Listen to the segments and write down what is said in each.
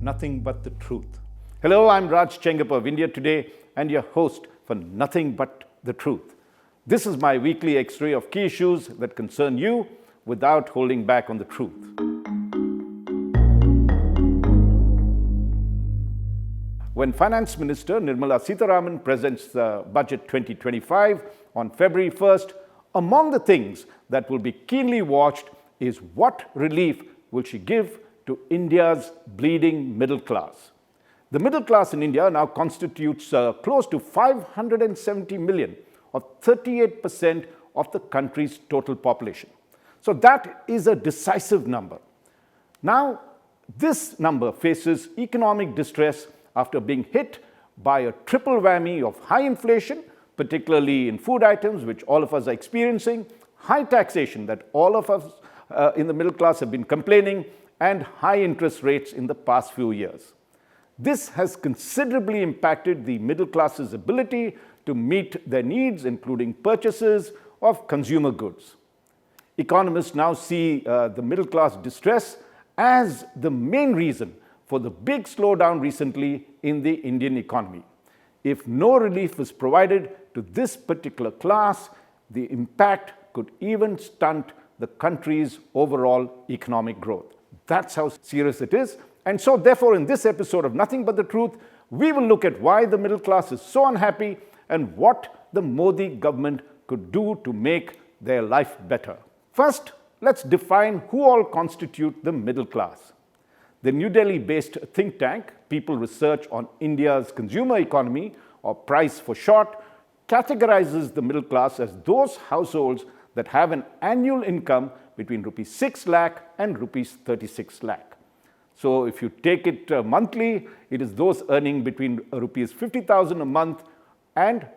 Nothing But the Truth. Hello, I'm Raj Chengappa of India Today and your host for Nothing But the Truth. This is my weekly X-ray of key issues that concern you without holding back on the truth. When Finance Minister Nirmala Sitharaman presents the Budget 2025 on February 1st, among the things that will be keenly watched is what relief will she give to India's bleeding middle class. The middle class in India now constitutes close to 570 million, or 38% of the country's total population. So that is a decisive number. Now, this number faces economic distress after being hit by a triple whammy of high inflation, particularly in food items, which all of us are experiencing, high taxation that all of us in the middle class have been complaining, and high interest rates in the past few years. This has considerably impacted the middle class's ability to meet their needs, including purchases of consumer goods. Economists now see the middle class distress as the main reason for the big slowdown recently in the Indian economy. If no relief is provided to this particular class, the impact could even stunt the country's overall economic growth. That's how serious it is. And so, therefore, in this episode of Nothing But the Truth, we will look at why the middle class is so unhappy and what the Modi government could do to make their life better. First, let's define who all constitute the middle class. The New Delhi-based think tank, People Research on India's Consumer Economy, or PRICE for short, categorizes the middle class as those households that have an annual income between rupees 6 lakh and rupees 36 lakh. So if you take it monthly, it is those earning between rupees 50,000 a month and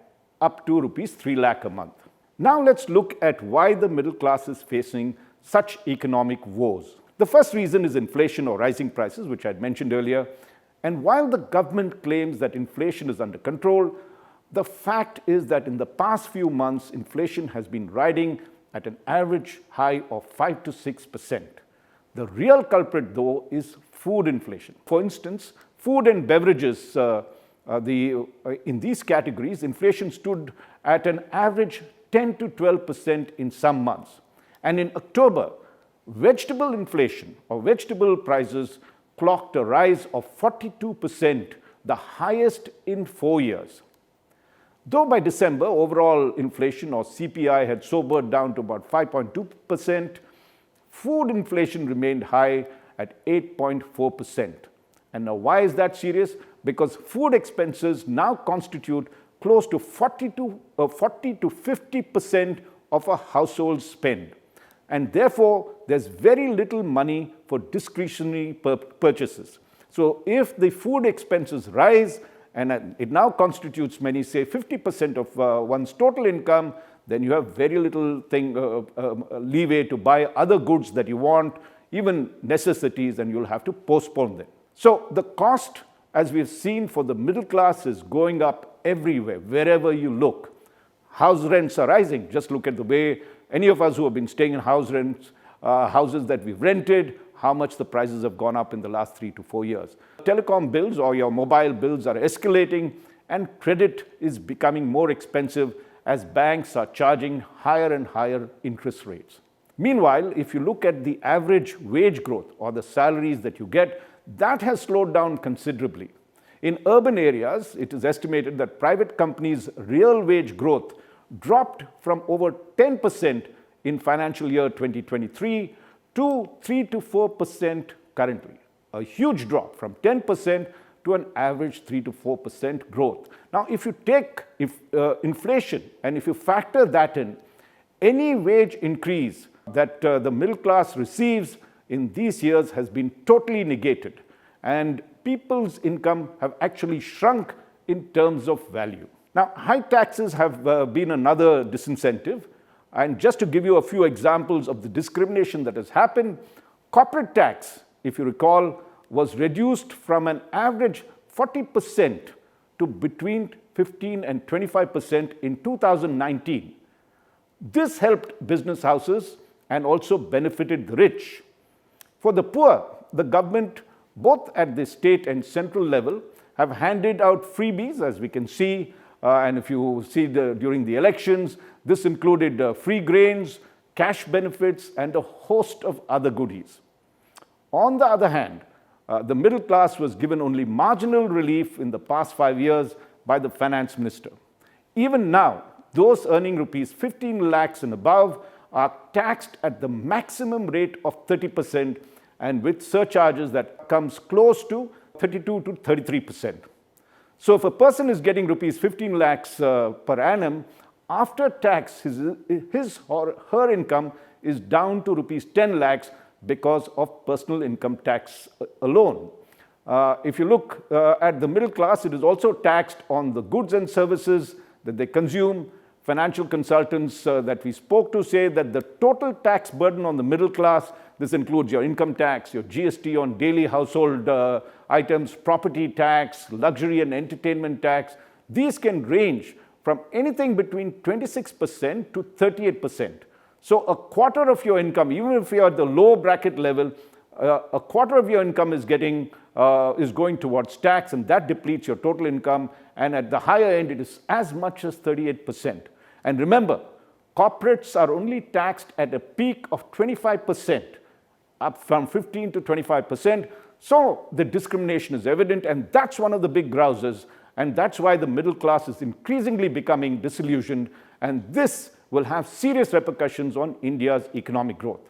up to rupees 3 lakh a month. Now let's look at why the middle class is facing such economic woes. The first reason is inflation or rising prices, which I had mentioned earlier. And while the government claims that inflation is under control, the fact is that in the past few months, inflation has been riding at an average high of 5 to 6%. The real culprit, though, is food inflation. For instance, food and beverages, in these categories, inflation stood at an average 10 to 12% in some months. And in October, vegetable inflation or vegetable prices clocked a rise of 42%, the highest in 4 years. Though by December, overall inflation or CPI had sobered down to about 5.2%, food inflation remained high at 8.4%. And now why is that serious? Because food expenses now constitute close to 40 to 50% of a household's spend. And therefore, there's very little money for discretionary purchases. So if the food expenses rise, and it now constitutes, many say, 50% of one's total income, then you have very little leeway to buy other goods that you want, even necessities, and you'll have to postpone them. So the cost, as we've seen, for the middle class is going up everywhere, wherever you look. House rents are rising. Just look at the way any of us who have been staying in house rents, houses that we've rented, how much the prices have gone up in the last 3 to 4 years. Telecom bills or your mobile bills are escalating, and credit is becoming more expensive as banks are charging higher and higher interest rates. Meanwhile, if you look at the average wage growth or the salaries that you get, that has slowed down considerably. In urban areas, it is estimated that private companies' real wage growth dropped from over 10% in financial year 2023 to 3 to 4% currently. A huge drop from 10% to an average 3 to 4% growth. Now, if you take inflation and if you factor that in, any wage increase that the middle class receives in these years has been totally negated, and people's income have actually shrunk in terms of value. Now, high taxes have been another disincentive. And just to give you a few examples of the discrimination that has happened, corporate tax, if you recall, was reduced from an average 40% to between 15 and 25% in 2019. This helped business houses and also benefited the rich. For the poor, the government both at the state and central level, have handed out freebies, as we can see, and if you see during the elections, this included free grains, cash benefits, and a host of other goodies. On the other hand, the middle class was given only marginal relief in the past 5 years by the finance minister. Even now, those earning rupees 15 lakhs and above are taxed at the maximum rate of 30%, and with surcharges that comes close to 32 to 33%. So if a person is getting rupees 15 lakhs per annum, after tax, his or her income is down to rupees 10 lakhs because of personal income tax alone. If you look at the middle class, it is also taxed on the goods and services that they consume. Financial consultants that we spoke to say that the total tax burden on the middle class, this includes your income tax, your GST on daily household items, property tax, luxury and entertainment tax, these can range from anything between 26% to 38%. So a quarter of your income, even if you're at the low bracket level, a quarter of your income is going towards tax, and that depletes your total income. And at the higher end, it is as much as 38%. And remember, corporates are only taxed at a peak of 25%, up from 15 to 25%. So the discrimination is evident, and that's one of the big grouses. And that's why the middle class is increasingly becoming disillusioned. And this will have serious repercussions on India's economic growth.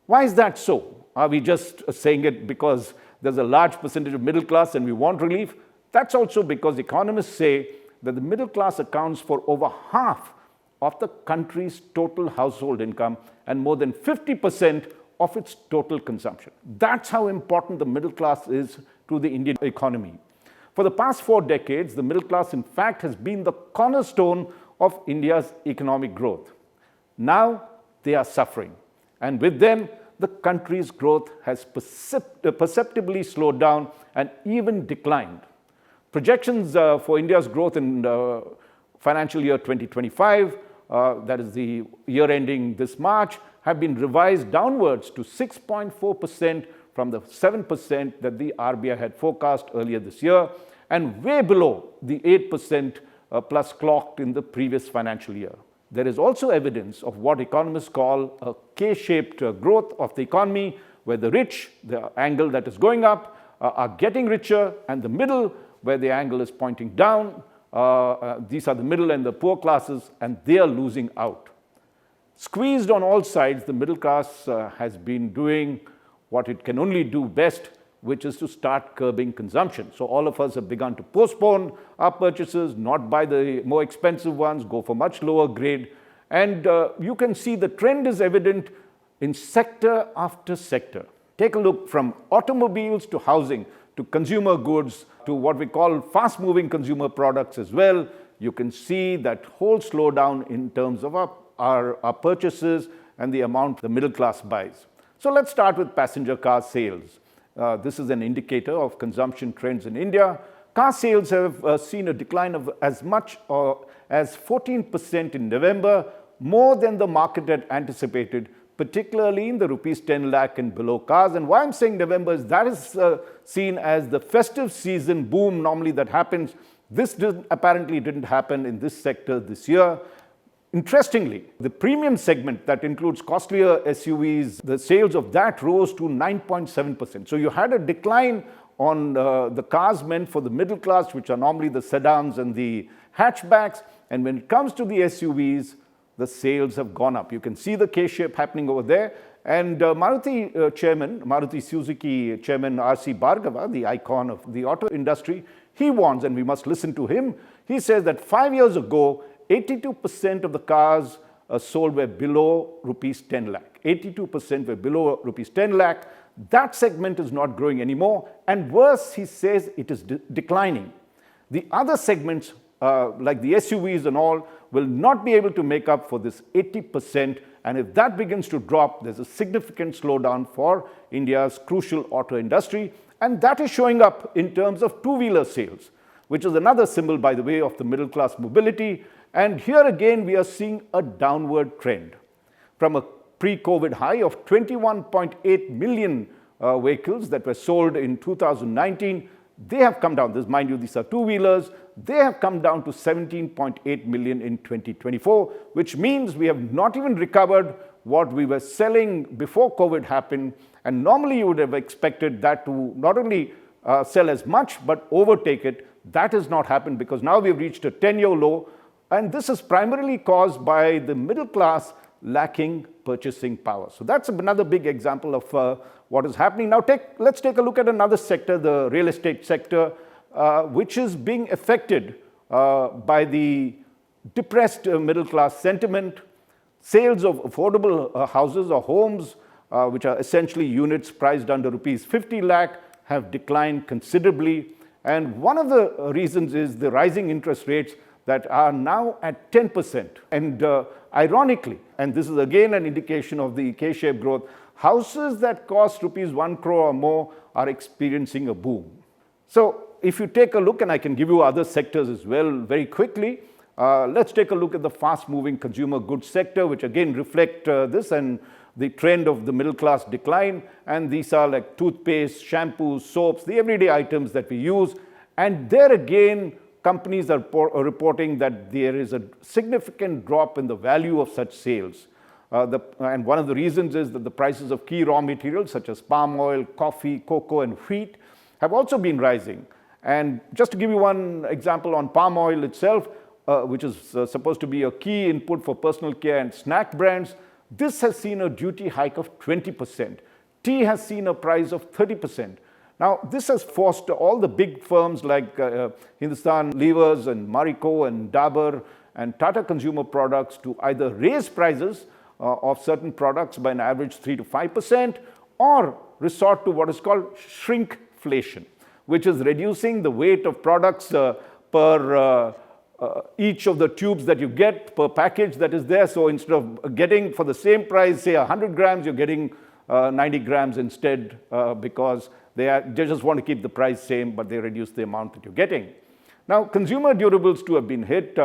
Why is that so? Are we just saying it because there's a large percentage of middle class and we want relief? That's also because economists say that the middle class accounts for over half of the country's total household income and more than 50% of its total consumption. That's how important the middle class is to the Indian economy. For the past 4 decades, the middle class, in fact, has been the cornerstone of India's economic growth. Now they are suffering, and with them, the country's growth has perceptibly slowed down and even declined. Projections for India's growth in financial year 2025, that is the year ending this March, have been revised downwards to 6.4% from the 7% that the RBI had forecast earlier this year, and way below the 8% plus clocked in the previous financial year. There is also evidence of what economists call a K-shaped growth of the economy, where the rich, the angle that is going up, are getting richer, and the middle, where the angle is pointing down, these are the middle and the poor classes, and they are losing out. Squeezed on all sides, the middle class has been doing what it can only do best, which is to start curbing consumption. So all of us have begun to postpone our purchases, not buy the more expensive ones, go for much lower grade. And you can see the trend is evident in sector after sector. Take a look from automobiles to housing, to consumer goods, to what we call fast-moving consumer products as well. You can see that whole slowdown in terms of our purchases and the amount the middle class buys. So let's start with passenger car sales. This is an indicator of consumption trends in India. Car sales have seen a decline of as much as 14% in November, more than the market had anticipated, particularly in the rupees 10 lakh and below cars. And why I'm saying November is that is seen as the festive season boom normally that happens. This apparently didn't happen in this sector this year. Interestingly, the premium segment that includes costlier SUVs, the sales of that rose to 9.7%. So you had a decline on the cars meant for the middle class, which are normally the sedans and the hatchbacks. And when it comes to the SUVs, the sales have gone up. You can see the K-shape happening over there. And Maruti Suzuki chairman R.C. Bhargava, the icon of the auto industry, he warns, and we must listen to him. He says that 5 years ago, 82% of the cars sold were below rupees 10 lakh. 82% were below rupees 10 lakh. That segment is not growing anymore. And worse, he says it is declining. The other segments, like the SUVs and all, will not be able to make up for this 80%. And if that begins to drop, there's a significant slowdown for India's crucial auto industry. And that is showing up in terms of two-wheeler sales, which is another symbol, by the way, of the middle class mobility. And here again, we are seeing a downward trend. From a pre-COVID high of 21.8 million vehicles that were sold in 2019, they have come down. This, mind you, these are two-wheelers. They have come down to 17.8 million in 2024, which means we have not even recovered what we were selling before COVID happened. And normally you would have expected that to not only sell as much, but overtake it. That has not happened because now we've reached a 10-year low. And this is primarily caused by the middle class lacking purchasing power. So that's another big example of what is happening. Now let's take a look at another sector, the real estate sector, which is being affected by the depressed middle class sentiment. Sales of affordable houses or homes, which are essentially units priced under rupees 50 lakh, have declined considerably. And one of the reasons is the rising interest rates that are now at 10%. And ironically, and this is again an indication of the K-shaped growth, houses that cost rupees 1 crore or more are experiencing a boom. So if you take a look, and I can give you other sectors as well very quickly, let's take a look at the fast-moving consumer goods sector, which again reflect this and the trend of the middle class decline. And these are like toothpaste, shampoos, soaps, the everyday items that we use. And there again, companies are reporting that there is a significant drop in the value of such sales. And one of the reasons is that the prices of key raw materials such as palm oil, coffee, cocoa, and wheat have also been rising. And just to give you one example on palm oil itself, which is supposed to be a key input for personal care and snack brands, this has seen a duty hike of 20%. Tea has seen a price of 30%. Now, this has forced all the big firms like Hindustan Levers and Marico and Dabur and Tata Consumer Products to either raise prices of certain products by an average 3 to 5% or resort to what is called shrinkflation, which is reducing the weight of products per each of the tubes that you get per package that is there. So instead of getting for the same price, say 100 grams, you're getting 90 grams instead because they just want to keep the price same, but they reduce the amount that you're getting. Now, consumer durables too have been hit.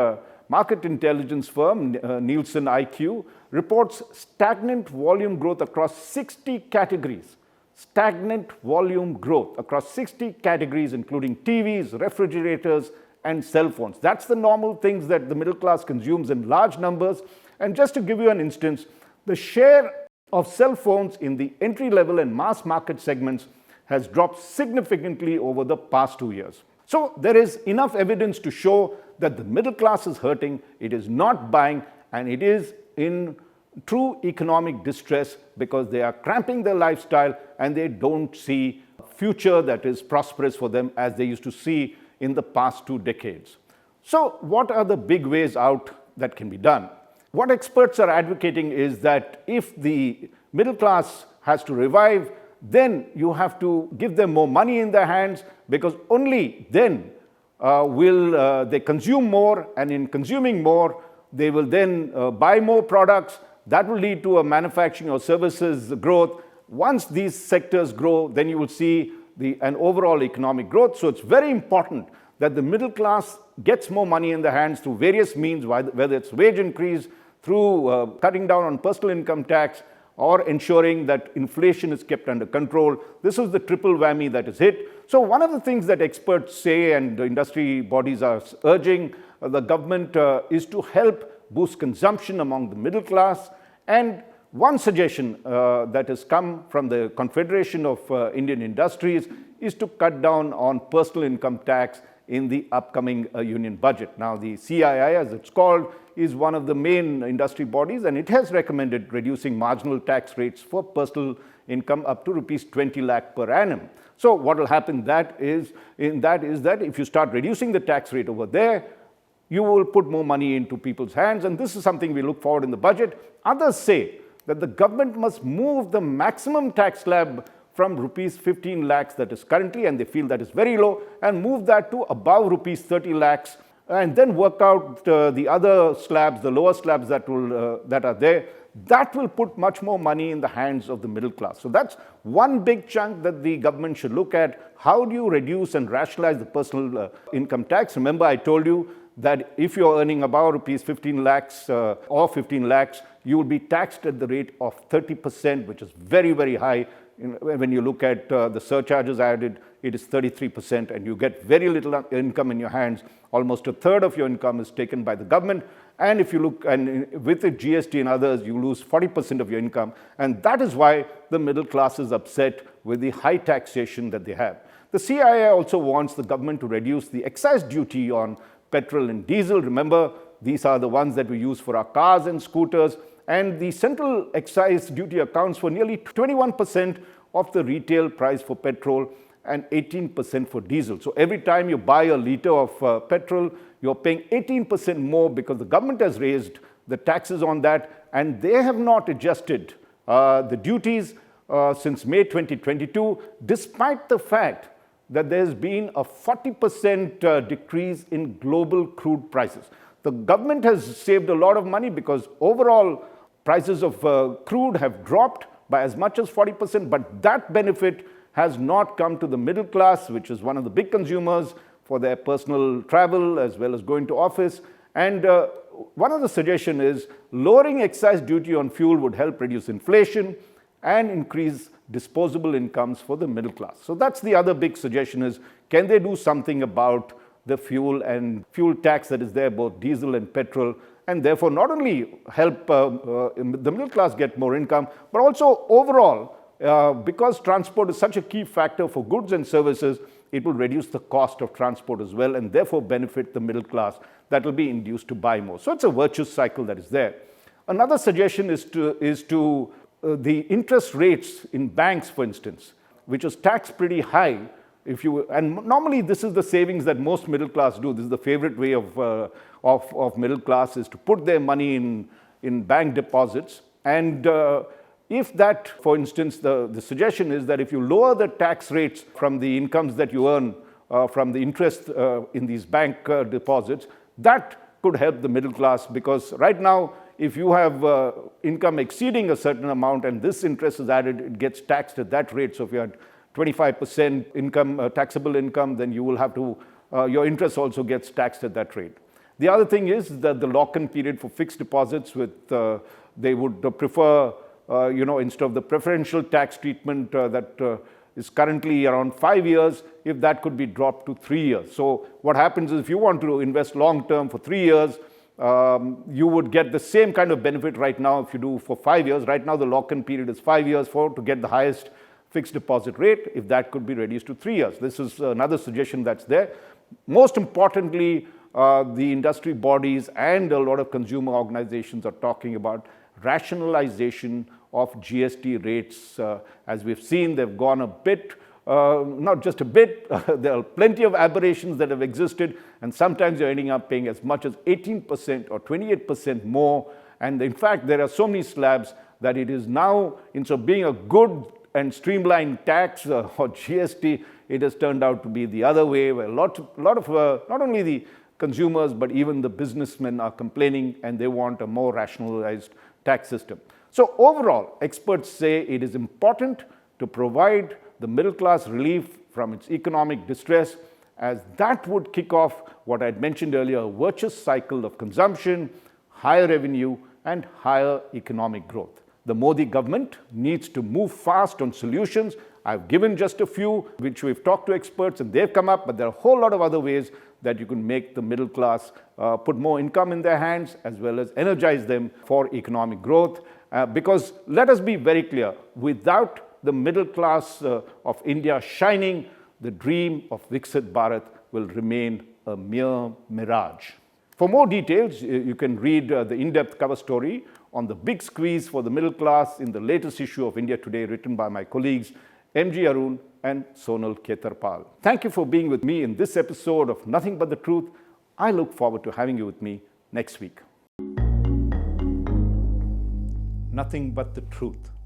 Market intelligence firm Nielsen IQ reports stagnant volume growth across 60 categories. Stagnant volume growth across 60 categories, including TVs, refrigerators, and cell phones. That's the normal things that the middle class consumes in large numbers. And just to give you an instance, the share of cell phones in the entry-level and mass market segments has dropped significantly over the past 2 years. So there is enough evidence to show that the middle class is hurting, it is not buying, and it is in true economic distress because they are cramping their lifestyle and they don't see a future that is prosperous for them as they used to see in the past 2 decades. So what are the big ways out that can be done? What experts are advocating is that if the middle class has to revive, then you have to give them more money in their hands, because only then will they consume more, and in consuming more, they will then buy more products. That will lead to a manufacturing or services growth. Once these sectors grow, then you will see an overall economic growth. So it's very important that the middle class gets more money in their hands through various means, whether it's wage increase, through cutting down on personal income tax, or ensuring that inflation is kept under control. This is the triple whammy that is hit. So one of the things that experts say and the industry bodies are urging the government is to help boost consumption among the middle class. And one suggestion that has come from the Confederation of Indian Industries is to cut down on personal income tax in the upcoming union budget. Now, the CII, as it's called, is one of the main industry bodies, and it has recommended reducing marginal tax rates for personal income up to rupees 20 lakh per annum. So what will happen is that if you start reducing the tax rate over there, you will put more money into people's hands, and this is something we look forward in the budget. Others say that the government must move the maximum tax slab from rupees 15 lakhs that is currently, and they feel that is very low, and move that to above rupees 30 lakhs, and then work out the other slabs, the lower slabs that are there. That will put much more money in the hands of the middle class. So that's one big chunk that the government should look at. How do you reduce and rationalize the personal income tax? Remember, I told you that if you're earning about rupees 15 lakhs or 15 lakhs, you will be taxed at the rate of 30%, which is very, very high when you look at the surcharges added, it is 33%, and you get very little income in your hands. Almost a third of your income is taken by the government. And if you look, and with the GST and others, you lose 40% of your income. And that is why the middle class is upset with the high taxation that they have. The CIA also wants the government to reduce the excise duty on petrol and diesel. Remember, these are the ones that we use for our cars and scooters. And the central excise duty accounts for nearly 21% of the retail price for petrol and 18% for diesel. So every time you buy a liter of petrol, you're paying 18% more because the government has raised the taxes on that, and they have not adjusted the duties since May 2022, despite the fact that there's been a 40% decrease in global crude prices. The government has saved a lot of money because overall prices of crude have dropped by as much as 40%, but that benefit has not come to the middle class, which is one of the big consumers for their personal travel as well as going to office. And one of the suggestions is lowering excise duty on fuel would help reduce inflation and increase disposable incomes for the middle class. So that's the other big suggestion is, can they do something about the fuel and fuel tax that is there, both diesel and petrol, and therefore not only help the middle class get more income, but also overall, because transport is such a key factor for goods and services, it will reduce the cost of transport as well, and therefore benefit the middle class that will be induced to buy more. So it's a virtuous cycle that is there. Another suggestion is to the interest rates in banks, for instance, which is taxed pretty high. And normally this is the savings that most middle class do. This is the favorite way of middle class, is to put their money in bank deposits. And if that, for instance, the suggestion is that if you lower the tax rates from the incomes that you earn from the interest in these bank deposits, that could help the middle class, because right now, if you have income exceeding a certain amount and this interest is added, it gets taxed at that rate. So if you had 25% income, taxable income, then you will have to, your interest also gets taxed at that rate. The other thing is that the lock-in period for fixed deposits, they would prefer, instead of the preferential tax treatment that is currently around 5 years, if that could be dropped to 3 years. So what happens is, if you want to invest long-term for 3 years, you would get the same kind of benefit right now if you do for 5 years. Right now, the lock-in period is 5 years to get the highest fixed deposit rate, if that could be reduced to 3 years. This is another suggestion that's there. Most importantly, the industry bodies and a lot of consumer organizations are talking about rationalization of GST rates. As we've seen, they've gone a bit, not just a bit, there are plenty of aberrations that have existed, and sometimes you're ending up paying as much as 18% or 28% more. And in fact, there are so many slabs that it is now, instead of being a good and streamlined tax or GST, it has turned out to be the other way, where a lot of not only the consumers, but even the businessmen are complaining, and they want a more rationalized tax system. So overall, experts say it is important to provide the middle class relief from its economic distress, as that would kick off what I had mentioned earlier, a virtuous cycle of consumption, higher revenue, and higher economic growth. The Modi government needs to move fast on solutions. I've given just a few, which we've talked to experts, and they've come up, but there are a whole lot of other ways that you can make the middle class put more income in their hands, as well as energize them for economic growth. Because let us be very clear, without the middle class of India shining, the dream of Viksit Bharat will remain a mere mirage. For more details, you can read the in-depth cover story on the big squeeze for the middle class in the latest issue of India Today, written by my colleagues M.G. Arun and Sonal Ketarpal. Thank you for being with me in this episode of Nothing But the Truth. I look forward to having you with me next week. Nothing but the truth.